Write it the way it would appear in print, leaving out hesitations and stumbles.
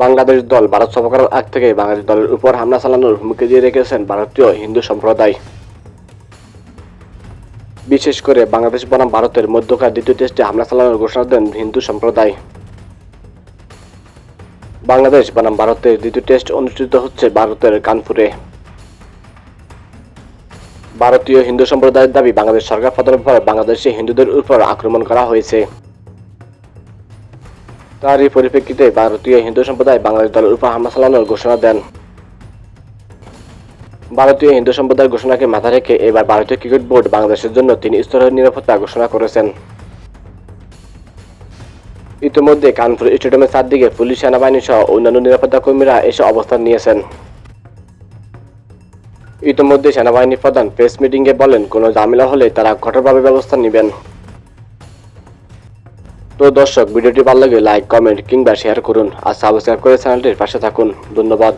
বাংলাদেশ দল ভারত সফর করার আগ থেকে বাংলাদেশ দলের উপর হামলা চালানোর হুমকি দিয়ে রেখেছেন ভারতীয় হিন্দু সম্প্রদায়। বিশেষ করে বাংলাদেশ বনাম ভারতের মধ্যকার দ্বিতীয় টেস্টে হামলা চালানোর ঘোষণা দেন হিন্দু সম্প্রদায়। বাংলাদেশ বনাম ভারতের দ্বিতীয় টেস্ট অনুষ্ঠিত হচ্ছে ভারতের কানপুরে। ভারতীয় হিন্দু সম্প্রদায়ের দাবি, বাংলাদেশ সরকার পতনের পর বাংলাদেশে হিন্দুদের উপর আক্রমণ করা হয়েছে। তারই পরিপ্রেক্ষিতে ভারতীয় হিন্দু সম্প্রদায় বাংলাদেশ দলের উপর হামলা চালানোর ঘোষণা দেন। ভারতীয় হিন্দু সম্প্রদায়ের ঘোষণাকে মাথায় রেখে এবার ভারতীয় ক্রিকেট বোর্ড বাংলাদেশের জন্য 3 স্তরের নিরাপত্তা ঘোষণা করেছেন। ইতিমধ্যে কানপুর স্টেডিয়ামের চারদিকে পুলিশ, সেনাবাহিনী সহ অন্যান্য নিরাপত্তা কর্মীরা এসে অবস্থান নিয়েছেন। ইতিমধ্যে সেনাবাহিনী প্রধান প্রেস মিটিংয়ে বলেন, কোনো ঝামেলা হলে তারা কঠোরভাবে ব্যবস্থা নেবেন। তো দর্শক, ভিডিওটি ভালো লাগে লাইক, কমেন্ট কিংবা শেয়ার করুন আর সাবস্ক্রাইব করে চ্যানেলটির পাশে থাকুন। ধন্যবাদ।